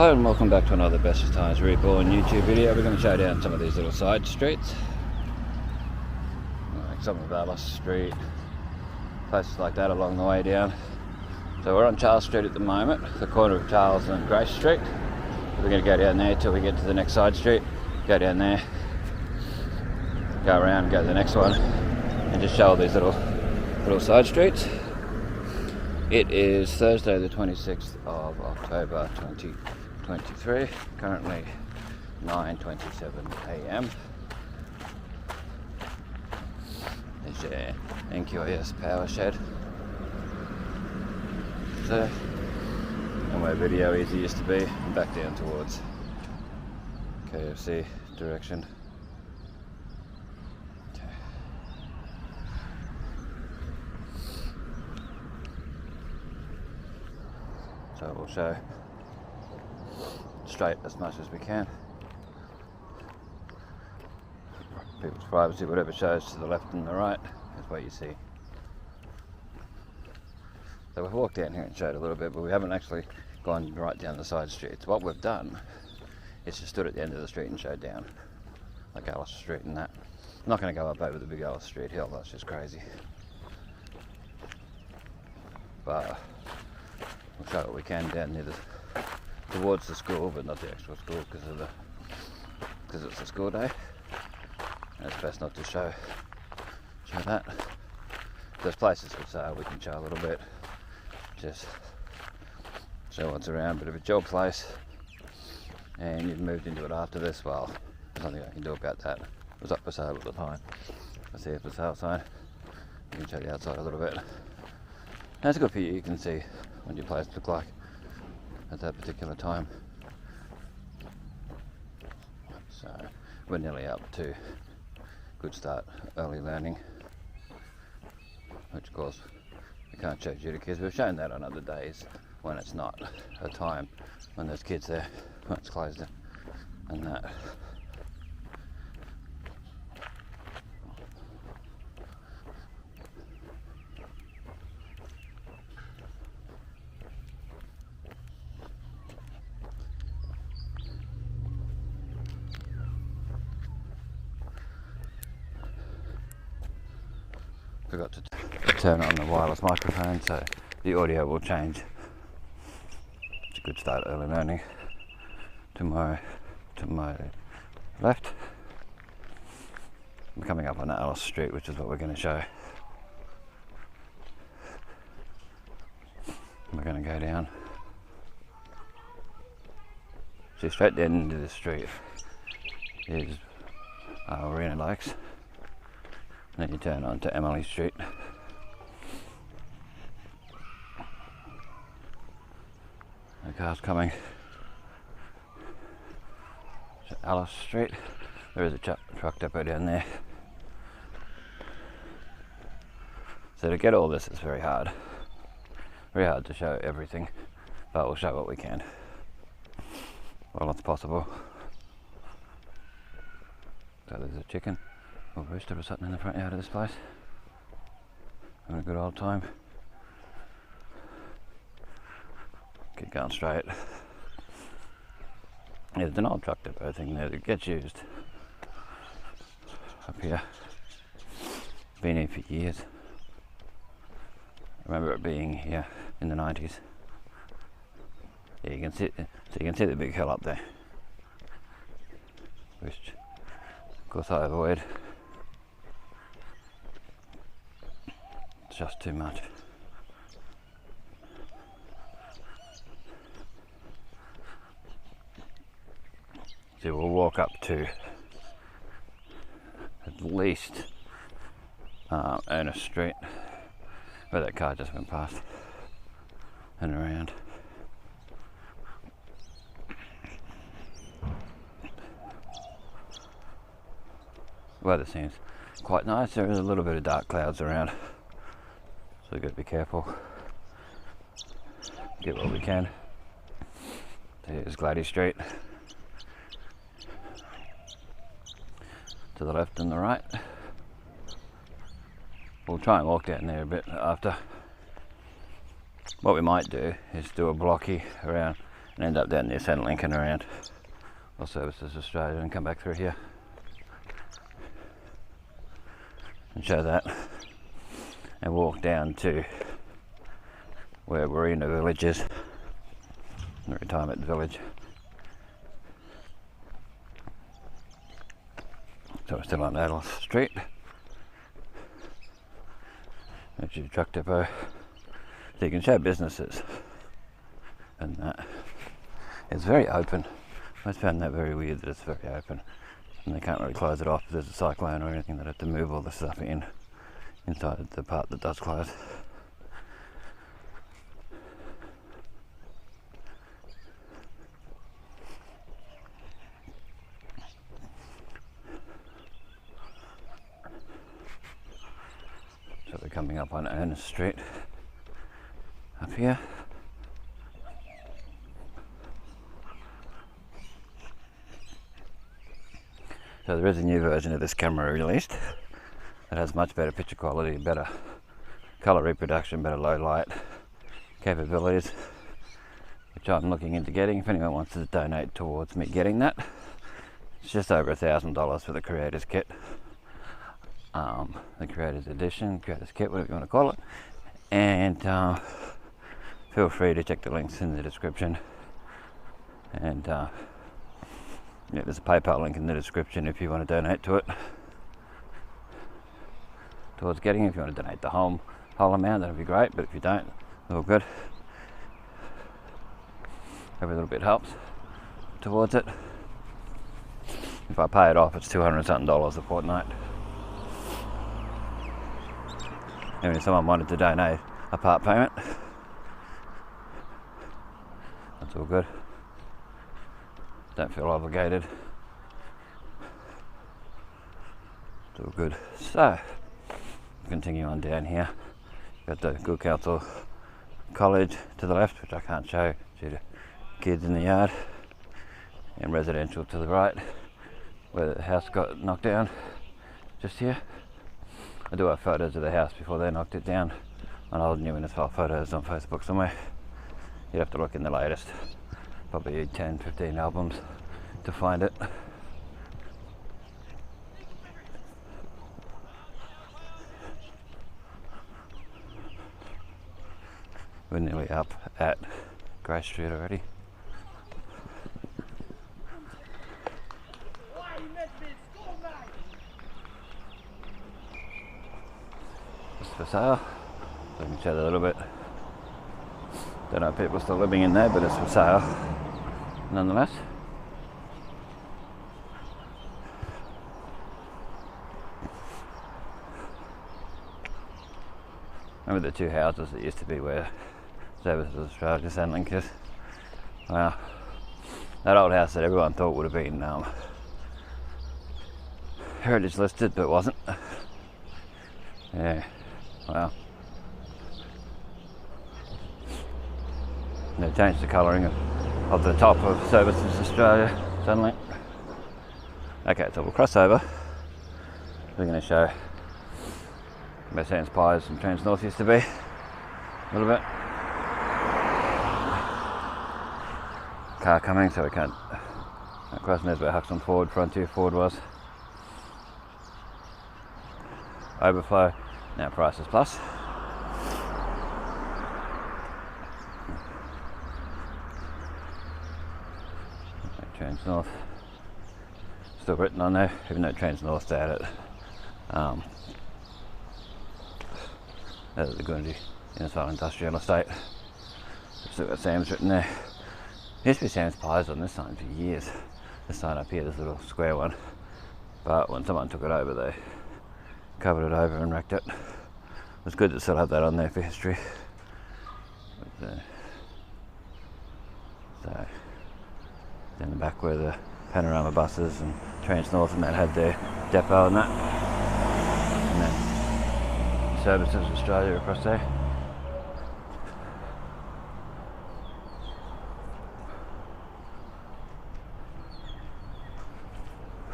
Hi and welcome back to another Bestestimes Reborn YouTube video. We're going to show down some of these little side streets, like some of Alice Street, places like that along the way down. So we're on Charles Street at the moment, the corner of Charles and Grace Street. We're going to go down there till we get to the next side street, go down there, go around and go to the next one, and just show all these little side streets. It is Thursday the 26th of October 2023, currently 9:27 AM. There's your NQIS power shed there, and where Video Easy used to be, and back down towards KFC direction. So we'll show straight as much as we can. People's privacy, whatever shows to the left and the right is what you see. So we've walked down here and showed a little bit, but we haven't actually gone right down the side streets. What we've done is just stood at the end of the street and showed down, like Alice Street and that. I'm not going to go up over the big Alice Street hill, that's just crazy. But we'll show what we can down near towards the school, but not the actual school because it's a school day, and it's best not to show that. There's places for sale we can show a little bit, just show what's around. But if it's your place and you've moved into it after this, well, there's nothing I can do about that. It was up for sale at the time. I see a for sale sign. You can show the outside a little bit. That's good for you. You can see what your place looked like at that particular time. So we're nearly up to Good Start Early Learning, which of course we can't show due to kids. We've shown that on other days when it's not a time when there's kids there, when it's closed and that. Forgot to turn on the wireless microphone, so the audio will change. It's a Good Start Early Learning to my left. I'm coming up on Alice Street, which is what we're going to show. We're going to go down. See, straight down into the street is Warrina Lakes. And then you turn on to Emily Street. The car's coming to Alice Street. There is a truck depot down there. So to get all this is very hard. Very hard to show everything, but we'll show what we can. Well, it's possible. So there's a chicken or rooster or something in the front yard of this place. Having a good old time. Keep going straight. Yeah, there's an old truck depot thing there that gets used up here. Been here for years. I remember it being here in the 90s. Yeah, you can see the big hill up there, which of course I avoid. It's just too much. So we'll walk up to at least Ernest Street, where that car just went past and around. Weather seems quite nice. There is a little bit of dark clouds around, so we've got to be careful. Get what we can. There's Gladys Street to the left and the right. We'll try and walk down there a bit after. What we might do is do a blocky around and end up down near Centrelink and around or Services Australia and come back through here and show that and walk down to where Warrina village is, the retirement village. So we're still on Adel Street, which is a truck depot, so you can show businesses and that. It's very open. I always found that very weird that it's very open and they can't really close it off if there's a cyclone or anything. They have to move all the stuff inside the part that does close. So we're coming up on Ernest Street up here. So there is a new version of this camera released that has much better picture quality, better colour reproduction, better low light capabilities, which I'm looking into getting. If anyone wants to donate towards me getting that, it's just over $1,000 for the creator's kit, the creator's edition, creator's kit, whatever you want to call it. And feel free to check the links in the description. And yeah, there's a PayPal link in the description if you want to donate to it, towards getting it. If you want to donate the whole amount, that'd be great, but if you don't, it's all good. Every little bit helps towards it. If I pay it off, it's $200 something a fortnight. And if someone wanted to donate a part payment, that's all good. Don't feel obligated. It's all good. So, continue on down here. Got the Good Counsel College to the left, which I can't show due to kids in the yard, and residential to the right, where the house got knocked down just here. I do have photos of the house before they knocked it down on old new Innisfail photos on Facebook somewhere. You'd have to look in the latest, probably 10-15 albums to find it. We're nearly up at Grey Street already. Just for sale, so I can show that a little bit. Don't know if people are still living in there, but it's for sale nonetheless. Remember the two houses that used to be where Services Australia Centrelink is? Wow, that old house that everyone thought would have been heritage listed, but wasn't. Yeah, wow. They changed the colouring of the top of Services Australia Centrelink. Okay, so we'll cross over. We're going to show where Sam's Pies and Trans North used to be a little bit. Car coming, so we can't cross. There's where Huxton Frontier Ford was. Overflow, now Prices Plus. Trans North, still written on there, even though Trans North's out at the Gundy Innisfail Industrial Estate. Still got Sam's written there. There used to be Sam's Pies on this sign for years. This sign up here, this little square one. But when someone took it over, they covered it over and wrecked it. It's good to still have that on there for history. But, so, in the back where the Panorama buses and Trans North and that had their depot and that. And then Services Australia across there.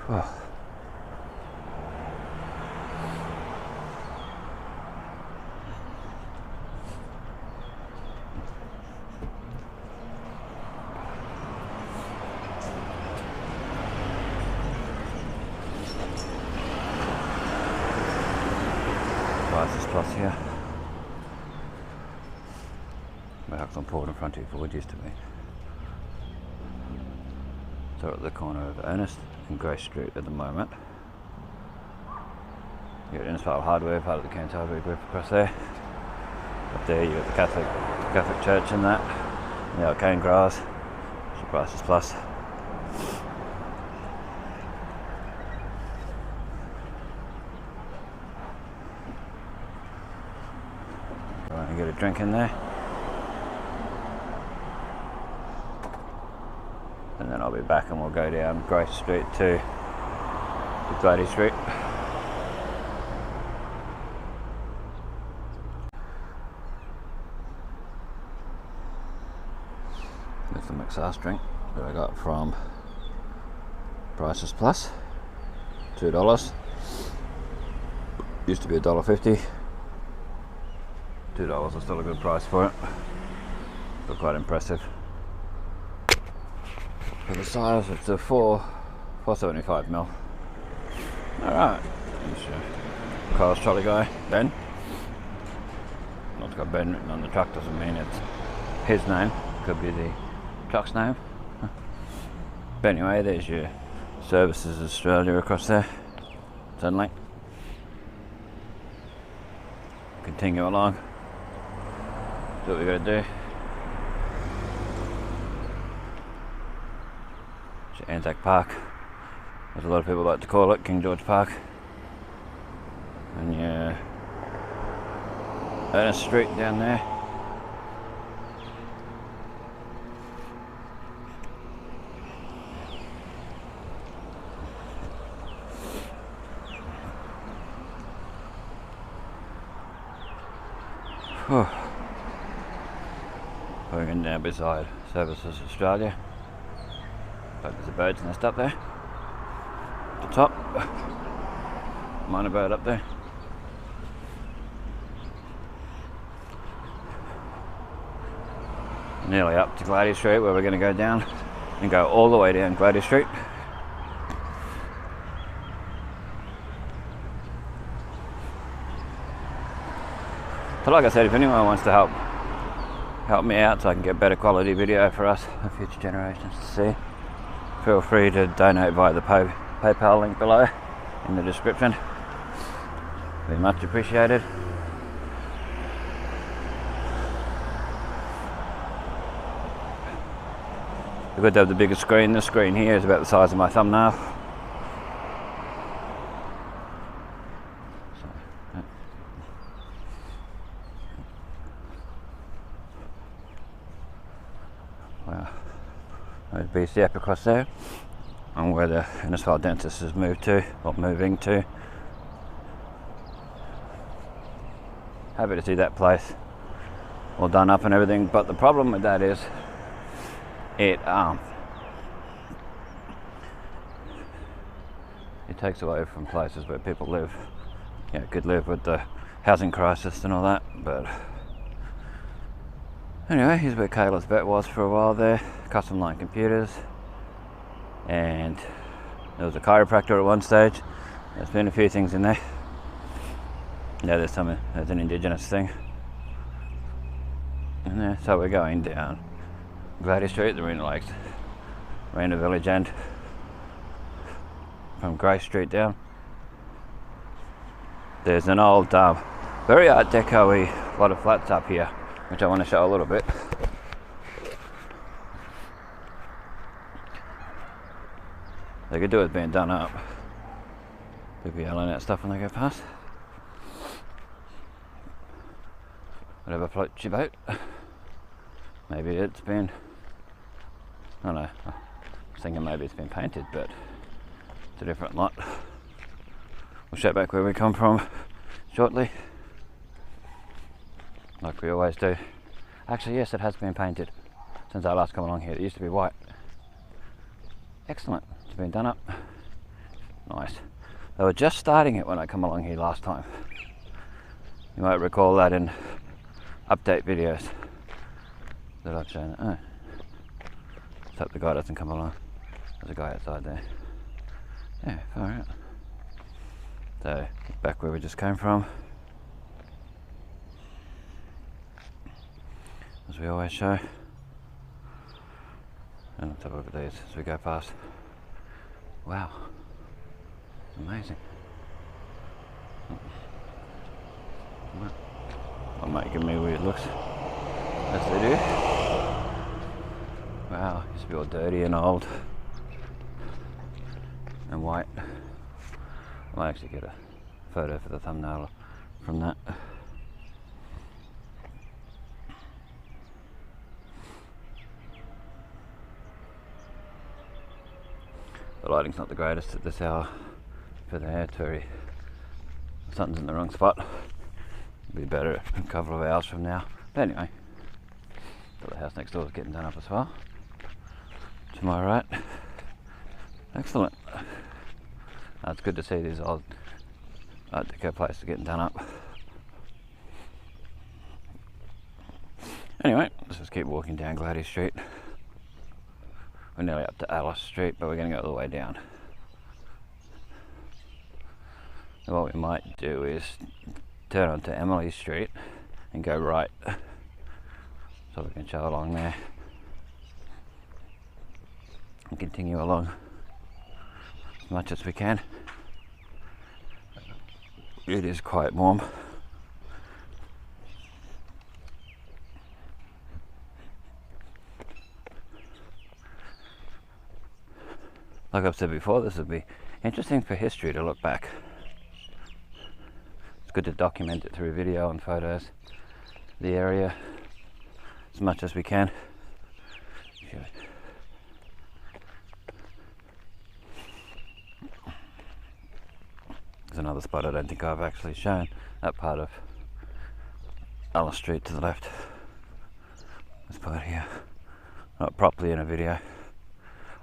Oh. Plus here. Where Huxton Port and Frontier Ford used to be. So we're at the corner of Ernest and Grace Street at the moment. You got Innisfail Hardware, part of the Canterbury group across there. Up there you got the Catholic Church and that. You got cane grass, Prices Plus. Go and get a drink in there. And then I'll be back and we'll go down Grace Street to Glady Street. There's the McSauce drink that I got from Prices Plus, $2. Used to be $1.50. $2 is still a good price for it. Still quite impressive. For the size, it's a 475ml. Alright, Kyle's trolley guy, Ben. Not got Ben written on the truck doesn't mean it's his name, could be the truck's name. But anyway, there's your Services Australia across there. Suddenly. Continue along. Do what we gotta do. Anzac Park, as a lot of people like to call it, King George Park. And yeah, Ernest Street down there. Going down beside Services Australia. Like there's a bird's nest up there. At the top. Minor bird up there. Nearly up to Glady Street where we're going to go down and go all the way down Glady Street. So like I said, if anyone wants to help me out so I can get better quality video for us and future generations to see, feel free to donate via the PayPal link below in the description. Be much appreciated. It's good to have the bigger screen. This screen here is about the size of my thumbnail. Wow. There's BCF across there, and where the Innisfail dentist has moved to, or moving to. Happy to see that place all done up and everything, but the problem with that is it takes away from places where people live. Yeah, could live with the housing crisis and all that, but anyway, here's where Kayla's vet was for a while there. Custom line computers, and there was a chiropractor at one stage. There's been a few things in there. Yeah, there's an indigenous thing in there. So we're going down Glady Street, the Warrina Village end, from Grace Street down. There's an old, very Art Deco-y lot of flats up here, which I want to show a little bit. They could do it being done up. People yelling at stuff when they go past. Whatever floats your boat. Maybe it's been, I don't know, I was thinking maybe it's been painted, but it's a different lot. We'll show back where we come from shortly, like we always do. Actually, yes, it has been painted since I last come along here. It used to be white. Excellent, it's been done up. Nice. They were just starting it when I come along here last time. You might recall that in update videos that I've shown. Oh, let's hope the guy doesn't come along. There's a guy outside there. Yeah, alright. So, back where we just came from. as we always show. And let's have a look at these as we go past. Wow, amazing. I'm making me weird looks, as they do. Wow, used to be all dirty and old and white. I might actually get a photo for the thumbnail from that. The lighting's not the greatest at this hour for the hair tour. The sun's in the wrong spot. It'll be better a couple of hours from now. But anyway, so the house next door is getting done up as well. To my right. Excellent. It's good to see these old Art Deco places getting done up. Anyway, let's just keep walking down Gladys Street. We're nearly up to Alice Street, but we're going to go all the way down. And what we might do is turn onto Emily Street and go right, so we can show along there and continue along as much as we can. It is quite warm. Like I've said before, this would be interesting for history to look back. It's good to document it through video and photos, the area, as much as we can. There's another spot I don't think I've actually shown, that part of Alice Street to the left. This part here, not properly in a video.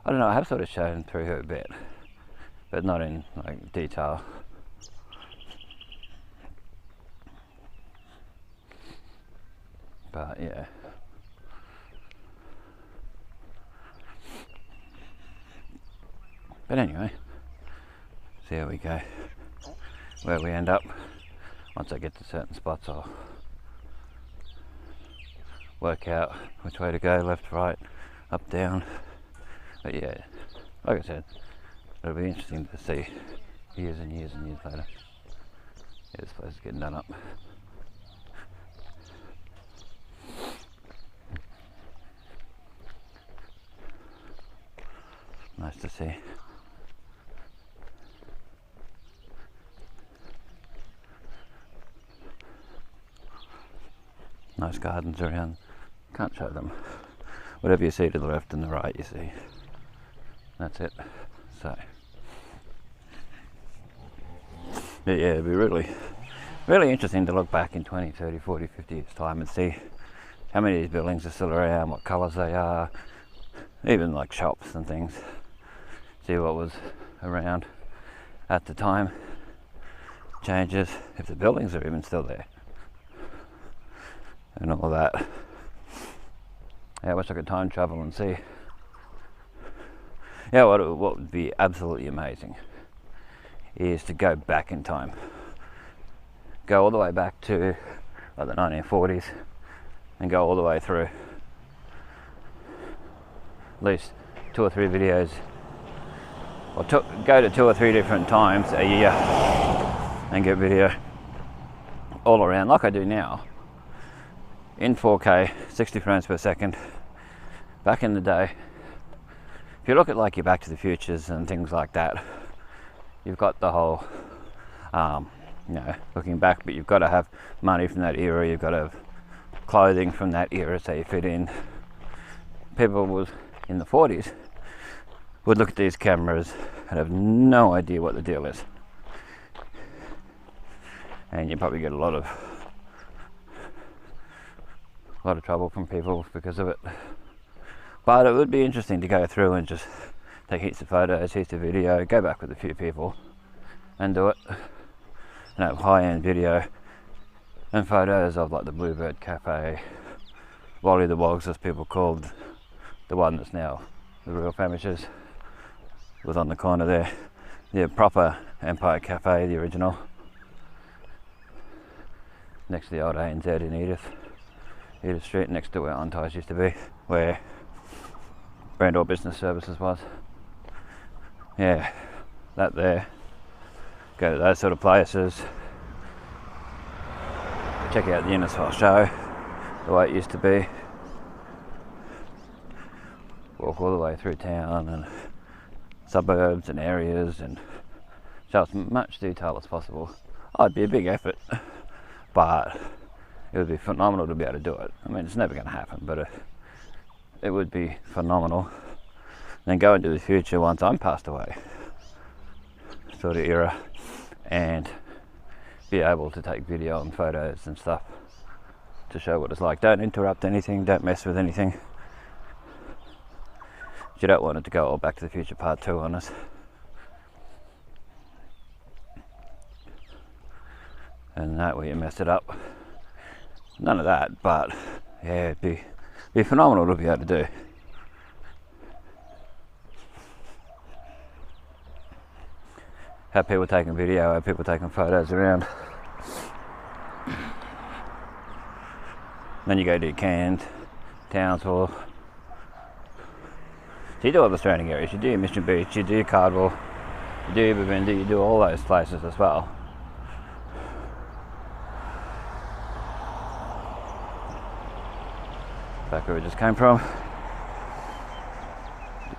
I don't know, I have sort of shown through her a bit, but not in like detail. But yeah. But anyway, see how we go, where we end up. Once I get to certain spots, I'll work out which way to go, left, right, up, down. But yeah, like I said, it'll be interesting to see years and years and years later. Yeah, this place is getting done up. Nice to see. Nice gardens around. Can't show them. Whatever you see to the left and the right, you see. That's it. So, yeah, it'd be really interesting to look back in 20, 30, 40, 50 years time and see how many of these buildings are still around, what colours they are, even like shops and things. See what was around at the time, changes, if the buildings are even still there, and all that. Yeah, I wish I could time travel and see. Yeah, what would be absolutely amazing is to go back in time. Go all the way back to like the 1940s and go all the way through. At least 2 or 3 videos, or go to 2 or 3 different times a year and get video all around like I do now in 4K, 60 frames per second. Back in the day, if you look at like your Back to the Futures and things like that, you've got the whole, you know, looking back, but you've got to have money from that era, you've got to have clothing from that era so you fit in. People was in the 40s would look at these cameras and have no idea what the deal is. And you probably get a lot of trouble from people because of it. But it would be interesting to go through and just take heaps of photos, heaps of video, go back with a few people and do it. And have high-end video and photos of like the Bluebird Cafe, Wally the Wogs as people called the one that's now the real Famishes, was on the corner there. The proper Empire Cafe, the original, next to the old ANZ in Edith. Here's the street next to where Unties used to be, where Brand or Business Services was. Yeah, that there. Go to those sort of places. Check out the Innisfail show, the way it used to be. Walk all the way through town and suburbs and areas and show as much detail as possible. Oh, it'd be a big effort, but it would be phenomenal to be able to do it. I mean, it's never going to happen, but it would be phenomenal. Then go into the future once I'm passed away, sort of era, and be able to take video and photos and stuff to show what it's like. Don't interrupt anything, don't mess with anything. You don't want it to go all Back to the Future Part 2 on us. And that way you mess it up. None of that, but yeah, it'd be phenomenal to be able to do. Have people taking video, have people taking photos around. Then you go to your Cairns, Townsville. So you do all the surrounding areas, you do your Mission Beach, you do your Cardwell, you do your Babinda, you do all those places as well. Back where we just came from.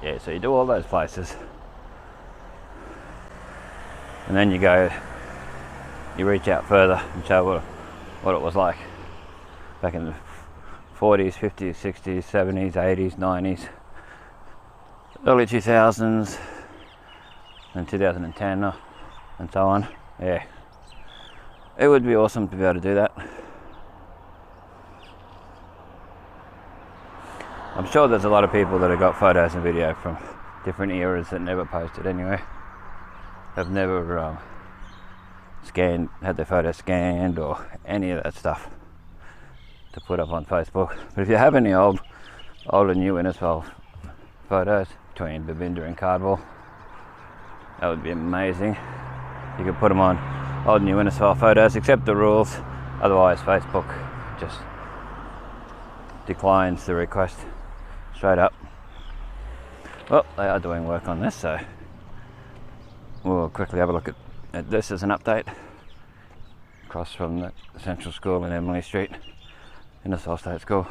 Yeah, so you do all those places. And then you go, you reach out further and show what it was like back in the 40s, 50s, 60s, 70s, 80s, 90s. Early 2000s and 2010 and so on. Yeah, it would be awesome to be able to do that. I'm sure there's a lot of people that have got photos and video from different eras that never posted anyway. Have never had their photos scanned or any of that stuff to put up on Facebook. But if you have any old and new Innisfail photos between Babinda and Cardwell, that would be amazing. You could put them on old and new Innisfail photos, accept the rules, otherwise Facebook just declines the request straight up. Well, they are doing work on this, so we'll quickly have a look at this as an update. Across from the Central School in Emily Street, Innisfail State School.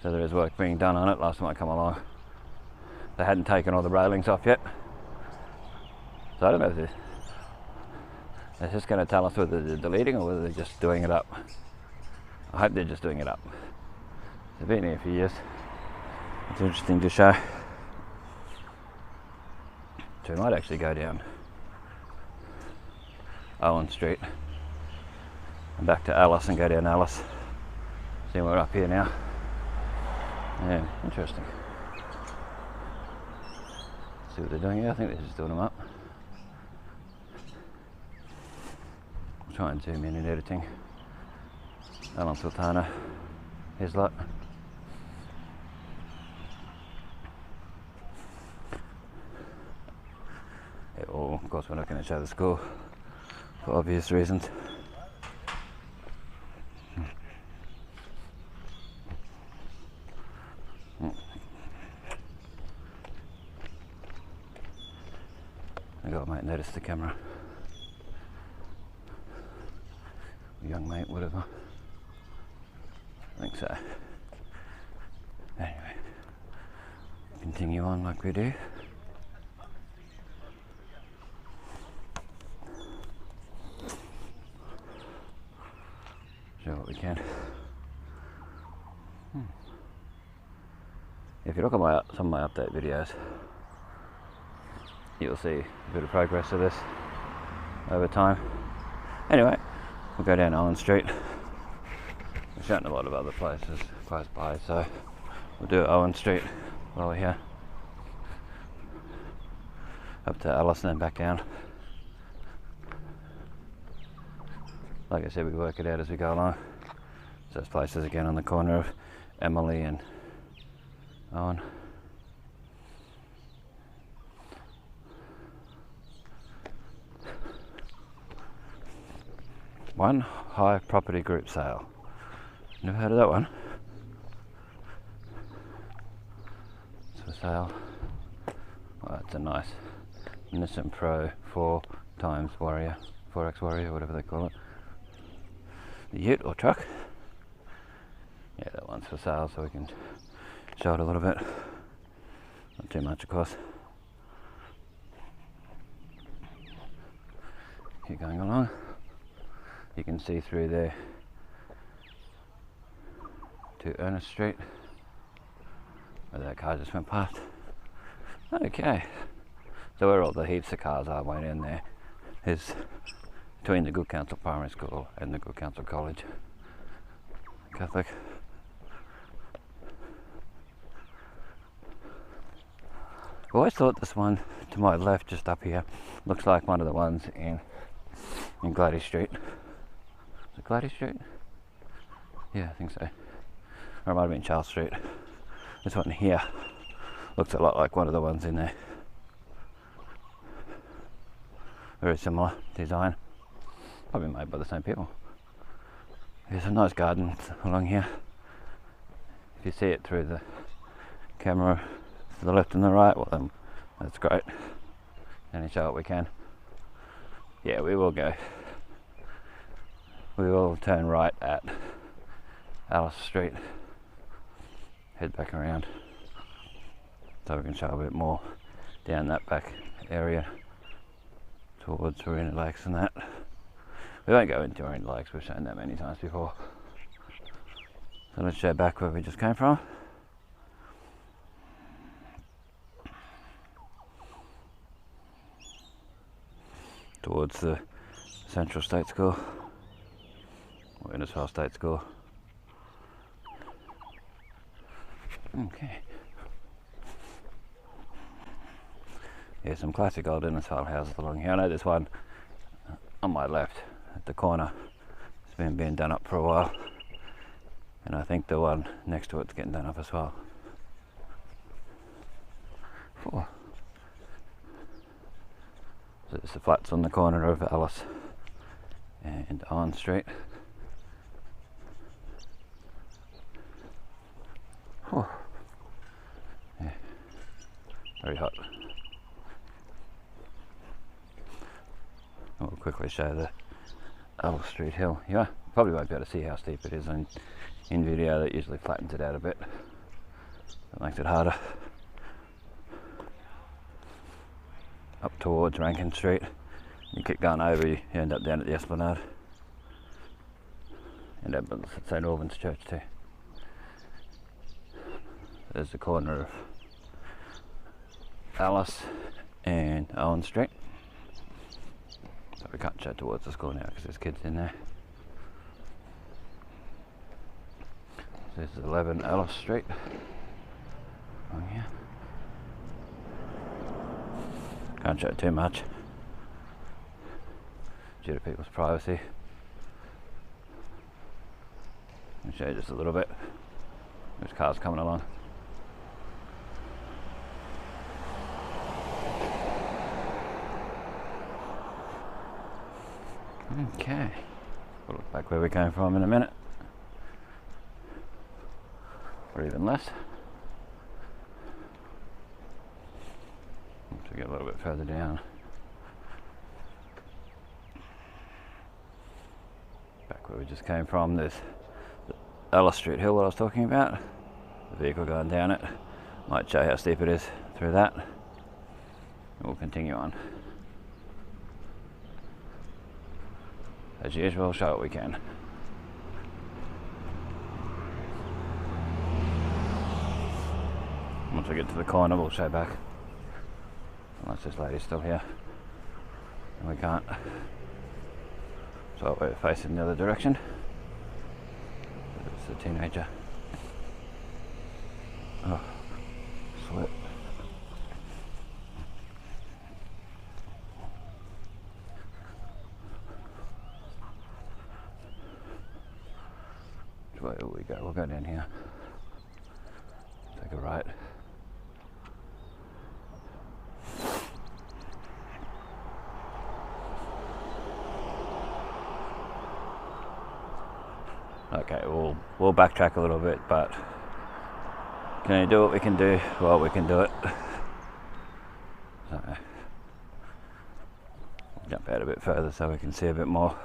So there is work being done on it. Last time I come along, they hadn't taken all the railings off yet. So I don't know if they're just going to tell us whether they're deleting or whether they're just doing it up. I hope they're just doing it up. They've been here for years. It's interesting to show. So we might actually go down Owen Street and back to Alice and go down Alice. See, we're up here now. Yeah, interesting. See what they're doing here. I think they're just doing them up. I'll try and zoom in editing. Alan Sultana, his lot. Yeah, well, of course we're not going to show the school for obvious reasons. I got a mate notice the camera. A young mate, whatever. I think so. Anyway, continue on like we do. Show what we can. If you look at some of my update videos, you'll see a bit of progress of this over time. Anyway, we'll go down Owen Street. We're showing a lot of other places close by, so we'll do Owen Street while we're here. Up to Alice and then back down. Like I said, we work it out as we go along. So those places again on the corner of Emily and Owen. One high property group sale. Never heard of that one. It's for sale. Oh, it's a nice Nissan Pro 4 times Warrior, 4X Warrior, whatever they call it. The ute or truck. Yeah, that one's for sale, so we can show it a little bit. Not too much, of course. Keep going along. You can see through there to Ernest Street, where that car just went past. Okay, so where all the heaps of cars are way in there is between the Good Counsel Primary School and the Good Counsel College, Catholic. I always thought this one to my left, just up here, looks like one of the ones in Gladys Street. Is it Gladys Street? Yeah, I think so. Or it might have been Charles Street. This one here looks a lot like one of the ones in there. Very similar design. Probably made by the same people. There's some nice gardens along here. If you see it through the camera to the left and the right, well then that's great. And show what we can. Yeah, we will go. We will turn right at Alice Street. Head back around. So we can show a bit more down that back area towards Warrina Lakes and that. We won't go into Warrina Lakes, we've shown that many times before. So let's show back where we just came from. Towards the Central State School, or Innisfail State School. Okay. Yeah, some classic old Innisfail houses along here. I know this one on my left at the corner has been being done up for a while, and I think the one next to it's getting done up as well. Oh. So there's the flats on the corner of Alice and Owen Street. Oh. Yeah, very hot. We'll quickly show the Alice Street Hill. Yeah, probably won't be able to see how steep it is in video. That usually flattens it out a bit. That makes it harder. Up towards Rankin Street. You keep going over, you end up down at the Esplanade. End up at St Albans Church too. There's the corner of Alice and Owen Street. So we can't show towards the school now because there's kids in there. So this is 11 Alice Street. Oh yeah. Can't show too much due to people's privacy. I'll show you just a little bit. There's cars coming along. Okay, we'll look back where we came from in a minute, or even less. Once we get a little bit further down, back where we just came from, there's the Alice Street Hill, what I was talking about. The vehicle going down it. Might show how steep it is through that. And we'll continue on. As usual, show what we can. Once we get to the corner, we'll show back. Unless this lady's still here. And we can't. So we're facing the other direction. It's a teenager. Oh, sweat. Where will we go? We'll go down here. Take a right. Okay, we'll backtrack a little bit, but can you do what we can do? Well, we can do it. So, jump out a bit further so we can see a bit more.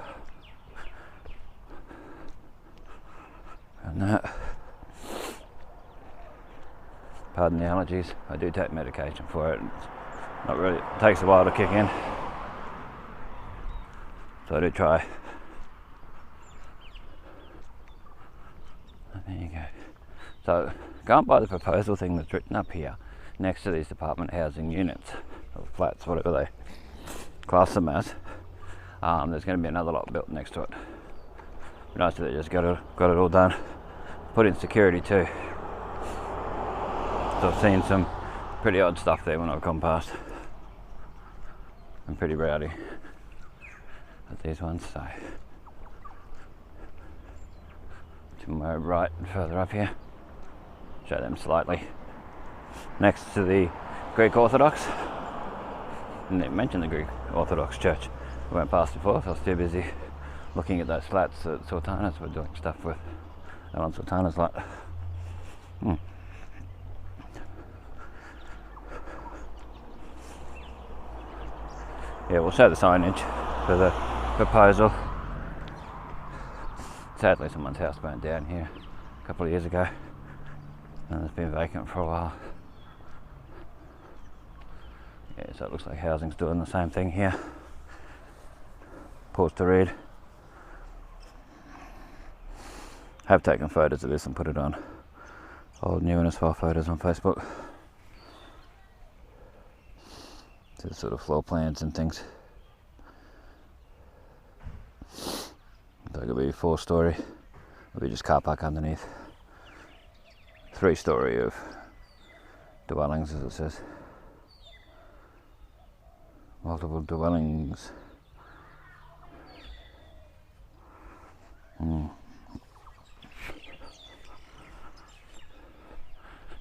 And that. Pardon the allergies. I do take medication for it. It's not really. It takes a while to kick in. So I do try. There you go. So go and buy the proposal thing that's written up here next to these apartment housing units or flats, whatever they class them as. There's going to be another lot built next to it. Nice that they just got it all done. Put in security too. So I've seen some pretty odd stuff there when I've gone past. And pretty rowdy at these ones. So to my right and further up here. Show them slightly. Next to the Greek Orthodox. And they mentioned the Greek Orthodox Church. We went past before, so I was too busy looking at those flats that Sultanas were doing stuff with. And on Sultana's lot. Yeah, we'll show the signage for the proposal. Sadly, someone's house burnt down here a couple of years ago, and it's been vacant for a while. Yeah, so it looks like housing's doing the same thing here. Pause to read. Have taken photos of this and put it on old new Innisfail photos on Facebook. To sort of floor plans and things. So it could be 4-story, it'll be just car park underneath. 3-story of dwellings, as it says. Multiple dwellings.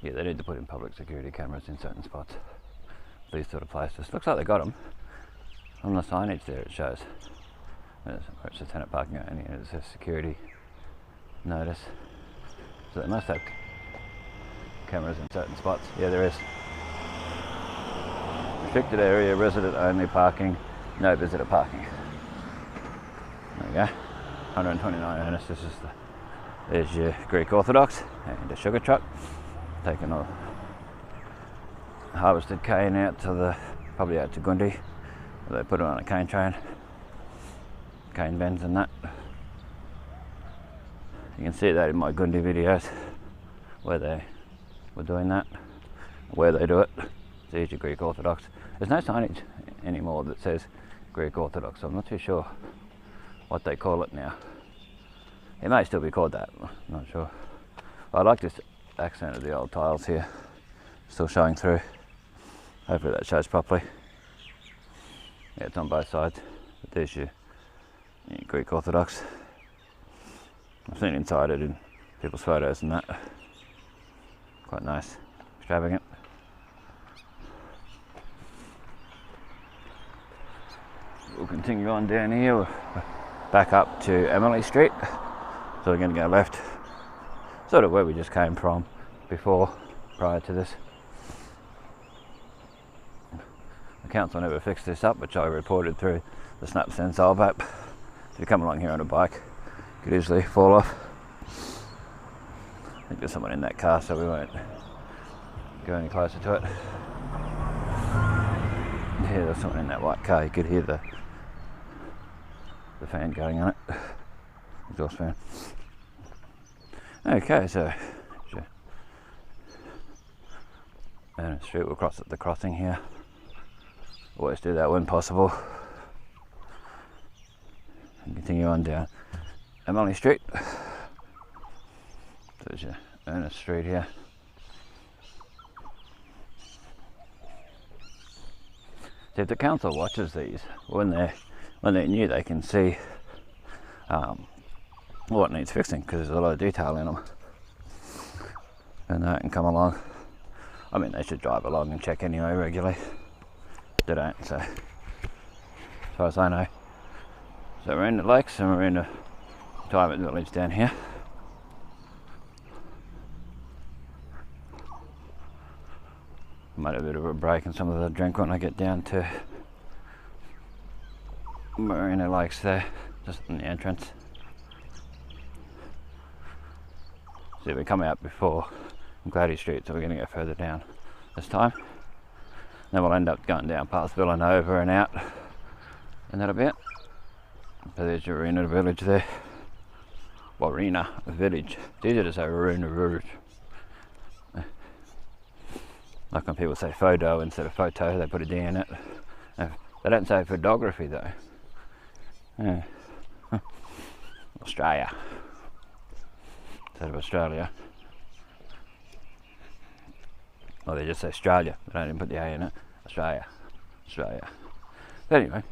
Yeah, they need to put in public security cameras in certain spots. These sort of places. Looks like they got them. On the signage there it shows. It's a tenant parking only, and it says security notice. So they must have cameras in certain spots. Yeah, there is. Restricted area, resident only parking, no visitor parking. There we go. 129 earnest. There's your Greek Orthodox and a sugar truck taking a harvested cane out to probably out to Gundy. They put it on a cane train, cane bends and that. You can see that in my Gundy videos where they were doing that, where they do it. There's your Greek Orthodox. There's no signage anymore that says Greek Orthodox, so I'm not too sure what they call it now. It may still be called that, I'm not sure. I like this accent of the old tiles here, still showing through. Hopefully that shows properly. Yeah, it's on both sides. But there's your Greek Orthodox. I've seen inside it in people's photos and that. Quite nice, extravagant. We'll continue on down here. We're back up to Emily Street. So we're going to go left, sort of where we just came from before, prior to this. The council never fixed this up, which I reported through the Snap Sensile app. If you come along here on a bike, you could easily fall off. I think there's someone in that car, so we won't go any closer to it. Yeah, there's someone in that white car. You could hear the fan going on it, exhaust fan. Okay, so Ernest Street, we'll cross at the crossing here. Always do that when possible. And continue on down Emily Street. There's your Ernest Street here. So if the council watches these, when they're new, they can see what needs fixing, because there's a lot of detail in them. And that can come along. I mean, they should drive along and check anyway regularly. They don't, so as far as I know. So we're in the lakes and we're in the retirement village down here. might have a bit of a break and some of the drink when I get down to Warrina Lakes there, just in the entrance. See, we come out before Glady Street, so we're going to go further down this time. Then we'll end up going down past Villanova and out in that a bit. So there's Warrina village there. Warrina village. It's easier to say Warrina village. Like when people say photo instead of photo, they put a D in it. They don't say photography though. Yeah. Australia. Instead of Australia. Well, they just say Australia. They don't even put the A in it. Australia. Australia. But anyway.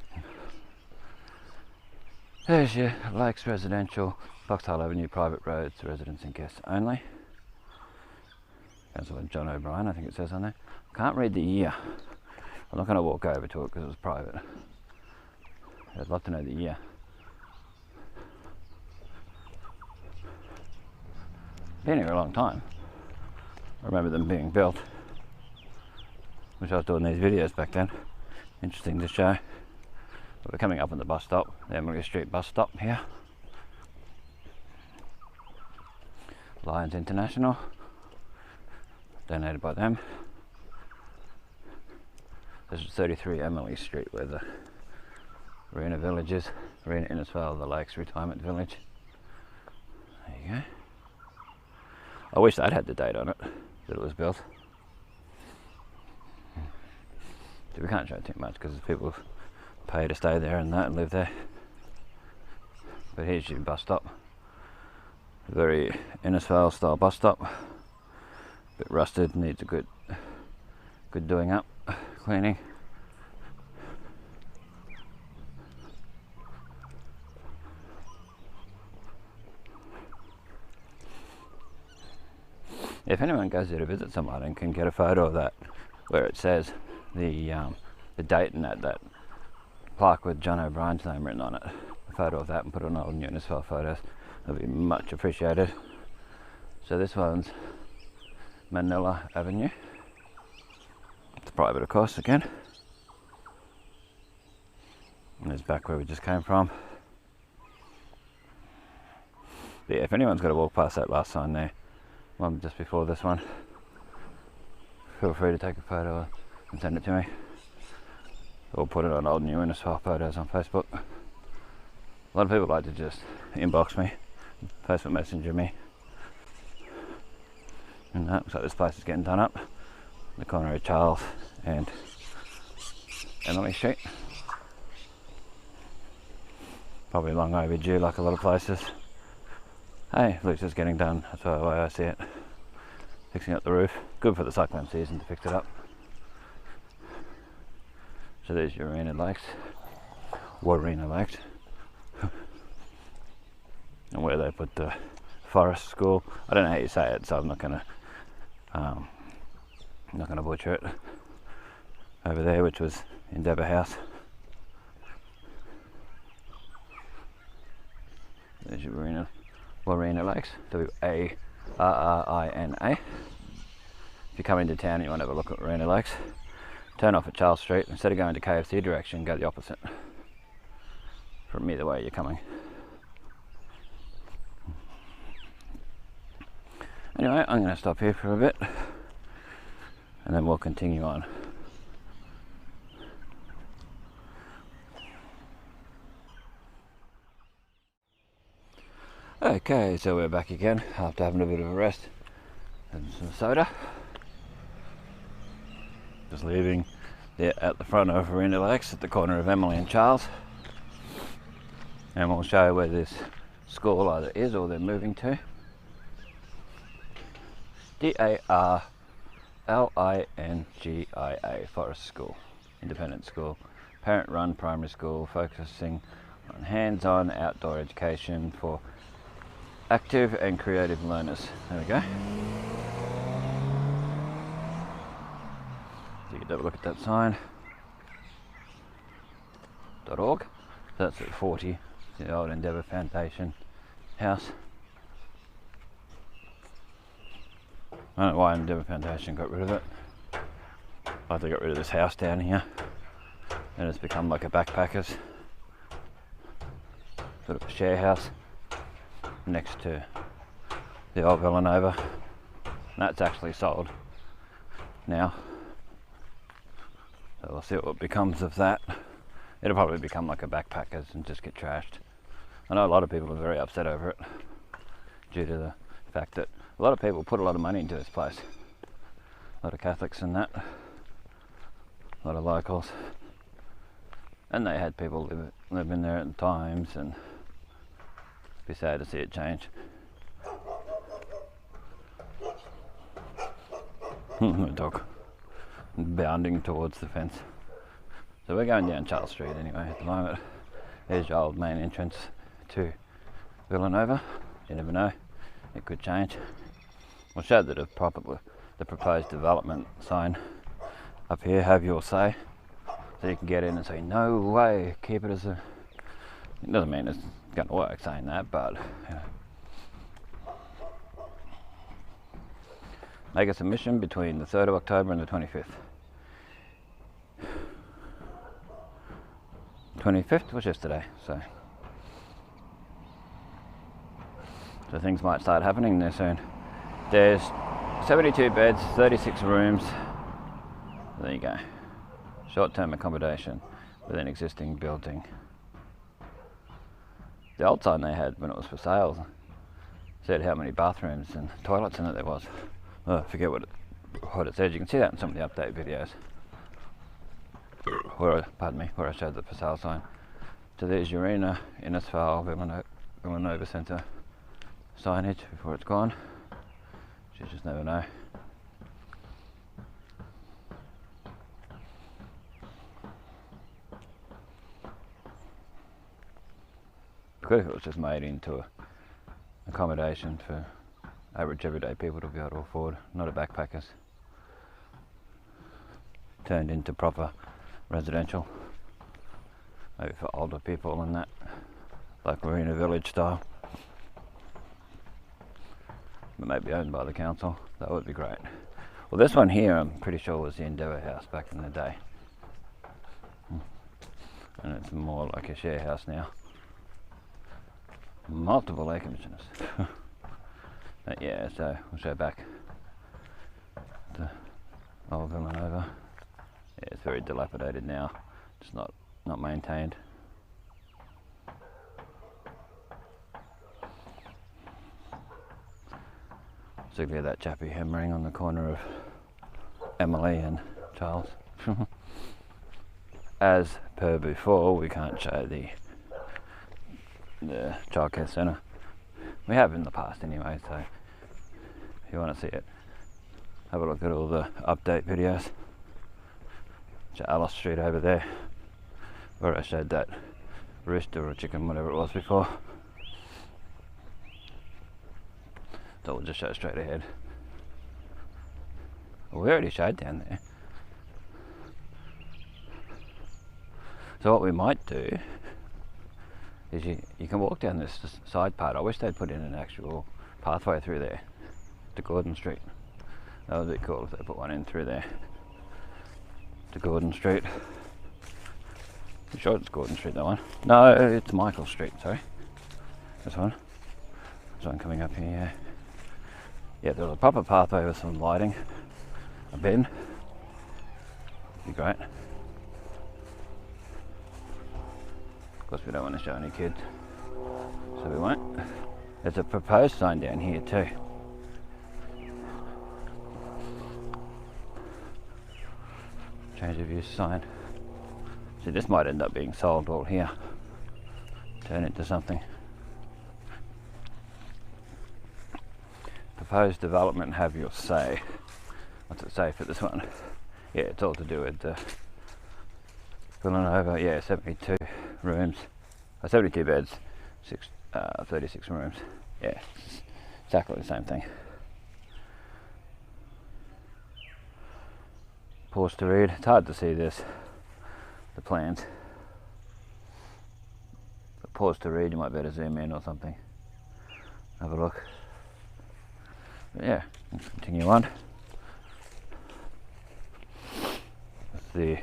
There's your Lakes Residential, Foxhole Avenue, private roads, residents and guests only. Councillor John O'Brien, I think it says on there. Can't read the year. I'm not going to walk over to it because it was private. I'd love to know the year. Been here a long time. I remember them being built. Wish I was doing these videos back then. Interesting to show. We're coming up on the bus stop, the Emily Street bus stop here. Lions International, donated by them. This is 33 Emily Street, where the Warrina Village is. Warrina Innisfail, the Lakes Retirement Village. There you go. I wish that had the date on it that it was built. So we can't show too much because people pay to stay there and that and live there. But here's your bus stop. Very Innisfail style bus stop. Bit rusted, needs a good doing up, cleaning. If anyone goes there to visit someone and can get a photo of that where it says the date and that plaque with John O'Brien's name written on it, a photo of that, and put it on all new Innisfail photos, that'd be much appreciated. So this one's Manila Avenue. It's private, of course, again. And there's back where we just came from. But yeah, if anyone's got to walk past that last sign there, one just before this one, feel free to take a photo and send it to me. Or put it on old new Innisfail photos on Facebook. A lot of people like to just inbox me, Facebook Messenger me. And that looks like this place is getting done up. The corner of Charles and Emily Street. Probably long overdue, like a lot of places. Hey, looks just getting done. That's the way I see it. Fixing up the roof. Good for the cyclone season to fix it up. So there's your Warrina Lakes. Warrina Lakes. And where they put the forest school. I don't know how you say it, so I'm not gonna butcher it. Over there, which was Endeavour House. There's your Warrina Lakes. W-A-R-R-I-N-A. If you come into town and you want to have a look at Warrina Lakes, turn off at Charles Street. Instead of going to KFC direction, go the opposite. From either way you're coming. Anyway, I'm going to stop here for a bit and then we'll continue on. Okay, so we're back again after having a bit of a rest and some soda. Just leaving there at the front of Warrina Lakes at the corner of Emily and Charles. And we'll show you where this school either is or they're moving to. D-A-R-L-I-N-G-I-A, Forest School, independent school, parent run primary school focusing on hands-on outdoor education for active and creative learners. There we go. So you can have a look at that sign. .org. That's at 40, the old Endeavour Foundation house. I don't know why Endeavour Foundation got rid of it. Like they got rid of this house down here, and it's become like a backpackers sort of a share house next to the old Villanova. And that's actually sold now, so we'll see what becomes of that. It'll probably become like a backpackers and just get trashed. I know a lot of people are very upset over it due to the fact that a lot of people put a lot of money into this place. A lot of Catholics and that, a lot of locals, and they had people live in there at times, and it'd be sad to see it change. The dog bounding towards the fence. So we're going down Charles Street anyway at the moment. There's your old main entrance to Villanova. You never know, it could change. We'll show the proposed development sign up here, have your say, so you can get in and say, no way, keep it as a... It doesn't mean it's going to work saying that, but you know. Make a submission between the 3rd of October and the 25th. 25th was yesterday, so things might start happening there soon. There's 72 beds, 36 rooms. There you go. Short-term accommodation with an existing building. The old sign they had when it was for sale said how many bathrooms and toilets in it there was. Oh, I forget what it said. You can see that in some of the update videos. Where I showed the for sale sign. So there's Warrina, Innisfail, Villanova Centre signage before it's gone. You just never know. Good if it was just made into a accommodation for average everyday people to be able to afford, not a backpackers. Turned into proper residential, maybe for older people and that, like Warrina Village style. But maybe owned by the council, that would be great. Well, this one here I'm pretty sure was the Endeavour House back in the day, and it's more like a share house now. Multiple air conditioners. But yeah, so we'll show back the old Villanova. Yeah, it's very dilapidated now, just not maintained. Particularly that chappy hammering on the corner of Emily and Charles. As per before, we can't show the childcare centre. We have in the past anyway, so if you want to see it, have a look at all the update videos. Alice Street over there, where I showed that rooster or chicken, whatever it was before. So we'll just show straight ahead. Well, we already showed down there. So what we might do is you can walk down this side part. I wish they'd put in an actual pathway through there to Gordon Street. That would be cool if they put one in through there to Gordon Street. I'm sure it's Gordon Street, that one. No, it's Michael Street, sorry. This one. This one coming up here, yeah. Yeah, there's a proper pathway with some lighting. A bin. Be great. Of course we don't want to show any kids, so we won't. There's a proposed sign down here too. Change of use sign. See, this might end up being sold all here. Turn into something. Proposed development, have your say. What's it say for this one? Yeah, it's all to do with the Villanova. Yeah, 72 rooms, 72 beds, 36 rooms. Yeah, exactly the same thing. Pause to read. It's hard to see this, the plans. But pause to read, you might better zoom in or something. Have a look. But yeah, let's continue on. the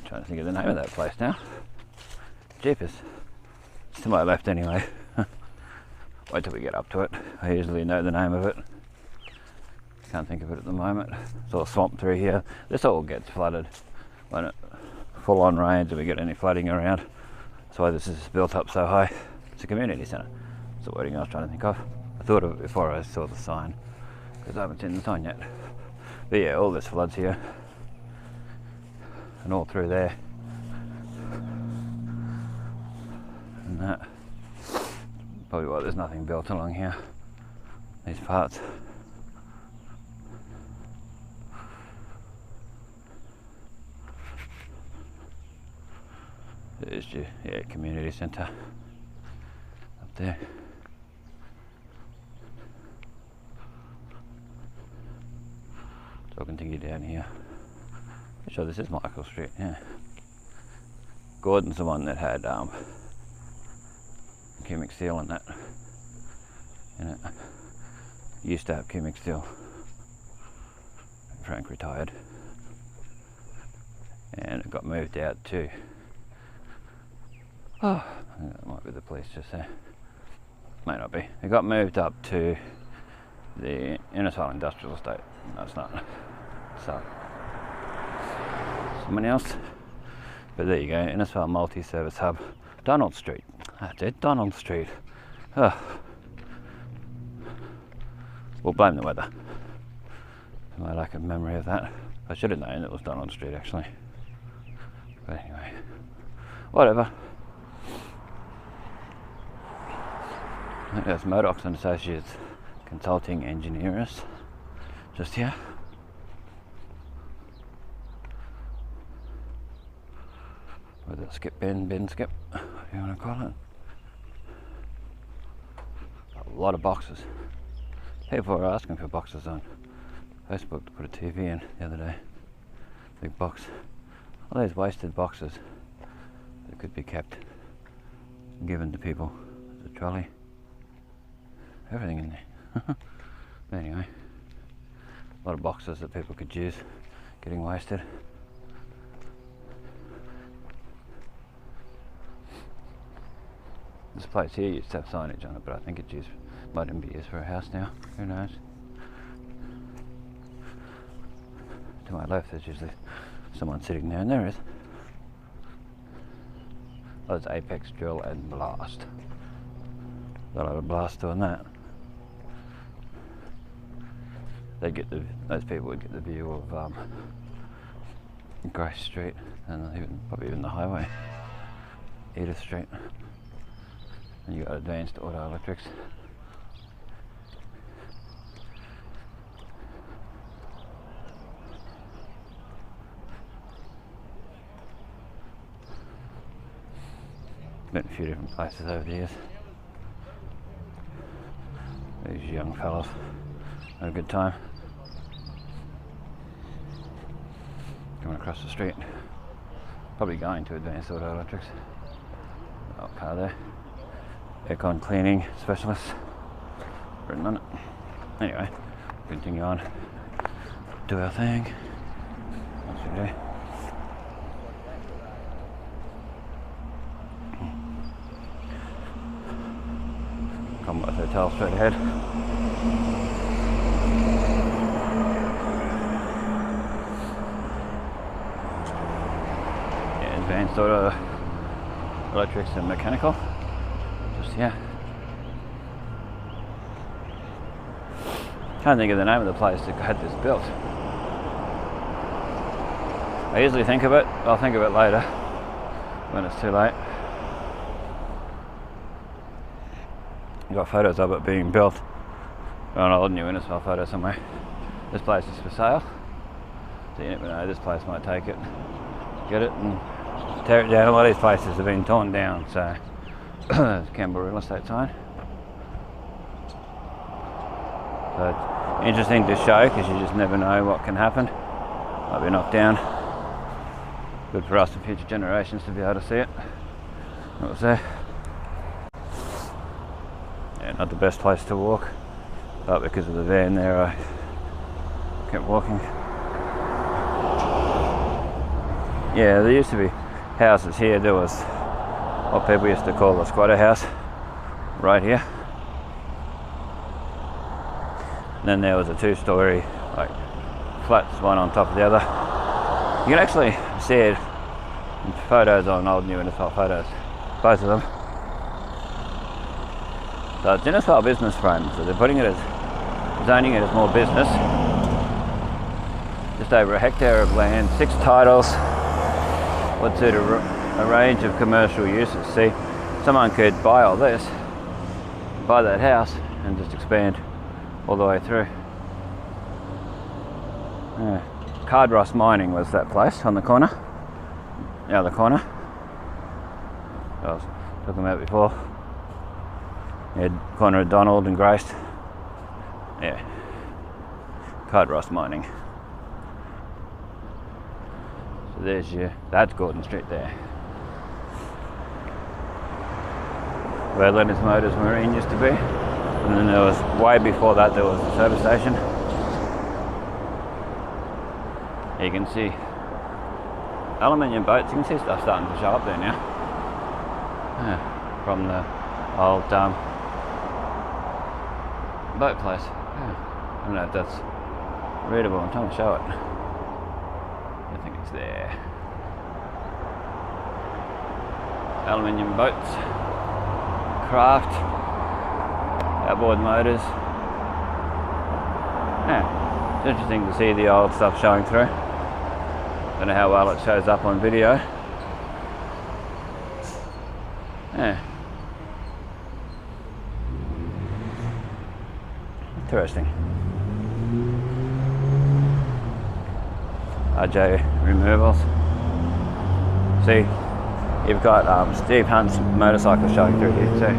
trying to think of the name of that place now. Jeepers. It's to my left anyway. Wait till we get up to it. I usually know the name of it. Can't think of it at the moment. It's all swamp through here. This all gets flooded when it full on rains and we get any flooding around. That's why this is built up so high. It's a community centre. That's the wording I was trying to think of. I thought of it before I saw the sign, because I haven't seen the sign yet. But yeah, all this floods here. And all through there. And that. Probably why there's nothing built along here. These parts. There's your community centre up there. Talking to you down here. I'm sure this is Michael Street, yeah. Gordon's the one that had cumic steel and that in it. Used to have cumic steel. Frank retired. And it got moved out to, oh, I think that might be the police just there. May not be. It got moved up to the Innisfail Industrial Estate. No, it's not. So, someone else. But there you go, Innisfail Multi-Service Hub. Donald Street. That's it, Donald Street. Oh. We'll blame the weather for my lack of memory of that. I should have known it was Donald Street actually. But anyway, whatever. I think that's Murdoch's and Associates Consulting Engineers just here. Or the skip bin skip, if you want to call it. A lot of boxes. People were asking for boxes on Facebook to put a TV in the other day. Big box. All those wasted boxes that could be kept and given to people. There's a trolley. Everything in there. Anyway, a lot of boxes that people could use getting wasted. This place here used to have signage on it, but I think it's used, might even be used for a house now. Who knows? To my left there's usually someone sitting there, and there is. Oh, it's Apex, Drill and Blast. They'll have a blast doing that. They'd get those people would get the view of Grace Street and probably even the highway, Edith Street. And you got Advanced Auto Electrics. Been a few different places over the years. These young fellas had a good time. Coming across the street. Probably going to Advanced Auto Electrics. Oh, car there. Aircon cleaning specialist. Written on it. Anyway, continue on. Do our thing. What's your day? Commonwealth Hotel straight ahead. Yeah, Advanced Auto Electrics and Mechanical. Just here. Can't think of the name of the place that had this built. I usually think of it. I'll think of it later when it's too late. I've got photos of it being built. Got an old new Innisfail photo somewhere. This place is for sale. So you never know, this place might take it, get it and tear it down. A lot of these places have been torn down, so there's a Campbell real estate sign. So it's interesting to show because you just never know what can happen. Might be knocked down. Good for us and future generations to be able to see it. What was there? not the best place to walk, but because of the van there I kept walking. Yeah, there used to be houses here. There was what people used to call a squatter house right here. And then there was a two-story like flats, one on top of the other. You can actually see it in photos on old New Innisfail photos, both of them. So it's Innisfail business frame, so they're putting it as, zoning it as more business. Just over a hectare of land, 6 titles, would suit a range of commercial uses. See, someone could buy all this, buy that house, and just expand all the way through. Yeah. Cardross Mining was that place on the corner. The other corner. I was talking about before. Yeah, corner of Donald and Grace. Yeah. Cardross Mining. So there's that's Gordon Street there. Where Leonard's Motors Marine used to be. And then there was, way before that, there was a service station. You can see aluminium boats. You can see stuff starting to show up there now. Yeah, from the old boat place. Yeah. I don't know if that's readable. I'm trying to show it. I think it's there. Aluminium boats, craft, outboard motors. Yeah, it's interesting to see the old stuff showing through. Don't know how well it shows up on video. Yeah. Interesting. RJ Removals. See, you've got Steve Hunt's motorcycle showing through here too.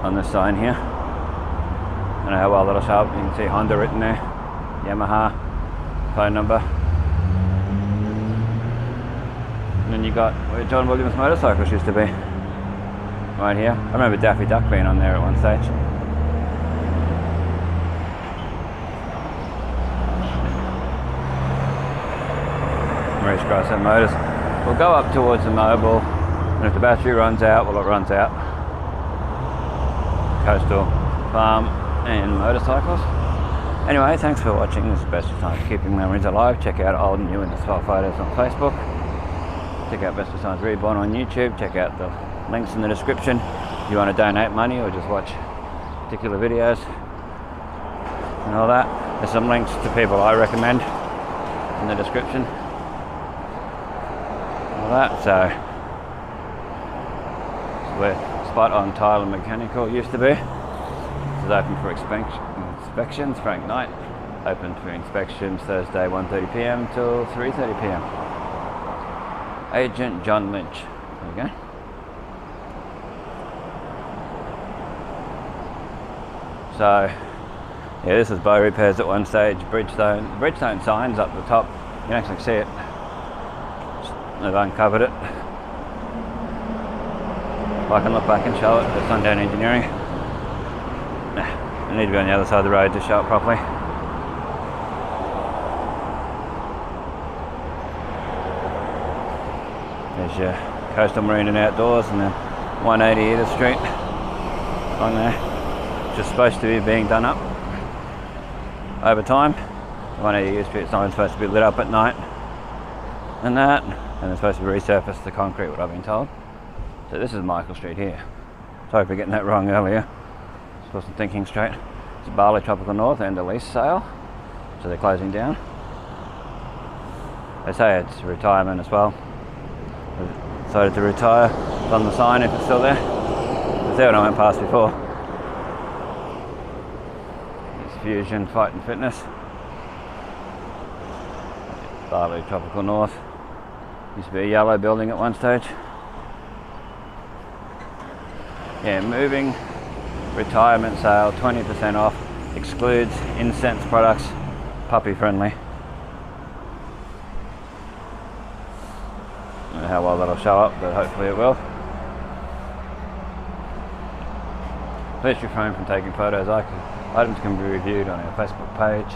On this sign here. I don't know how well that'll show up. You can see Honda written there. Yamaha. Phone number. And then you got where John Williams motorcycles used to be. Right here. I remember Daffy Duck being on there at one stage. Maurice Grasso Motors. We'll go up towards the mobile, and if the battery runs out, well, it runs out. Coastal Farm and motorcycles. Anyway, thanks for watching. This is Bestestimes Keeping Memories Alive. Check out old and new Innisfail photos on Facebook. Check out Bestestimes Reborn on YouTube. Check out the links in the description if you want to donate money or just watch particular videos and all that. There's some links to people I recommend in the description. All that, so where Spot on Tile and Mechanical used to be. It's open for inspections. Frank Knight open for inspections Thursday 1:30 p.m. till 3:30 p.m. Agent John Lynch. There we go. So yeah, this is bow repairs at one stage. Bridgestone signs up the top. You can actually see it. They've uncovered it. If I can look back and show it, it's Sundown Engineering. I need to be on the other side of the road to show it properly. There's your Coastal Marine and Outdoors, and then 180 Edith Street on there, which is supposed to be being done up over time. 180 Edith Street sign's supposed to be lit up at night and that, and they're supposed to resurface the concrete, what I've been told. So this is Michael Street here. Sorry for getting that wrong earlier. Wasn't thinking straight. It's Bali Tropical North and a lease sale, so they're closing down. They say it's retirement as well. They decided to retire. It's on the sign if it's still there. It's there when I went past before. It's Fusion Fight and Fitness. Bali Tropical North. Used to be a yellow building at one stage. Yeah, moving. Retirement sale, 20% off, excludes incense products, puppy friendly. I don't know how well that'll show up, but hopefully it will. Please refrain from taking photos. Items can be reviewed on our Facebook page.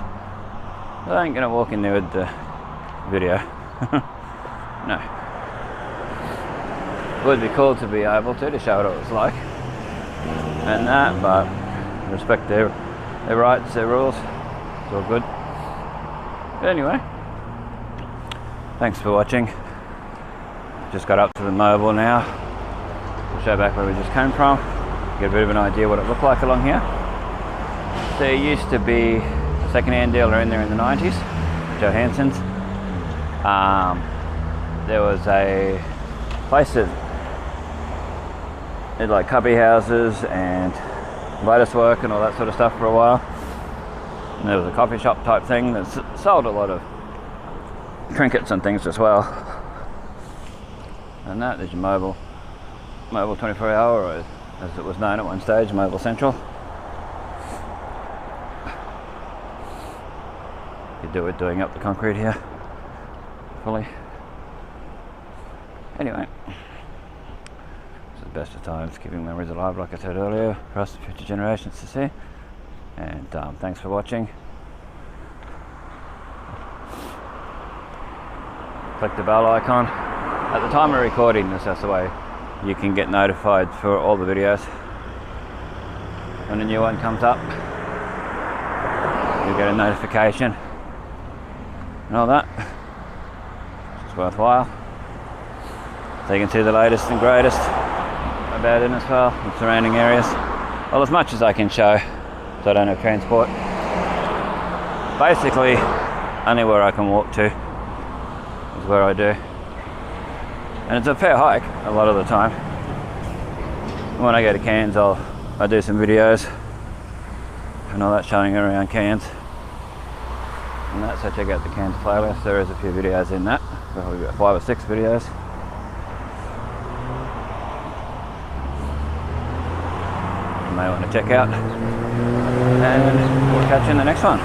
I ain't gonna walk in there with the video. No. It would be cool to be able to show what it was like and that, but respect their rights, their rules. It's all good. But anyway, thanks for watching. Just got up to the mobile now. We'll show back where we just came from. Get a bit of an idea what it looked like along here. There used to be a second-hand dealer in there in the 90s, Johansson's. There was a place that did like cubby houses and lattice work and all that sort of stuff for a while. And there was a coffee shop type thing that sold a lot of trinkets and things as well. And there's your mobile 24-hour, or as it was known at one stage, Mobile Central. You do it doing up the concrete here fully. Anyway, this is the best of times, keeping memories alive, like I said earlier, for us and future generations to see. And thanks for watching. Click the bell icon. At the time of recording this, that's the way you can get notified for all the videos. When a new one comes up, you get a notification and all that. It's worthwhile. So you can see the latest and greatest about Innisfail and surrounding areas. Well, as much as I can show, so I don't have transport. Basically, anywhere I can walk to is where I do. And it's a fair hike a lot of the time. When I go to Cairns, I do some videos and all that, showing around Cairns. And that, so check out the Cairns playlist. There is a few videos in that, probably about 5 or 6 videos. You may want to check out, and we'll catch you in the next one.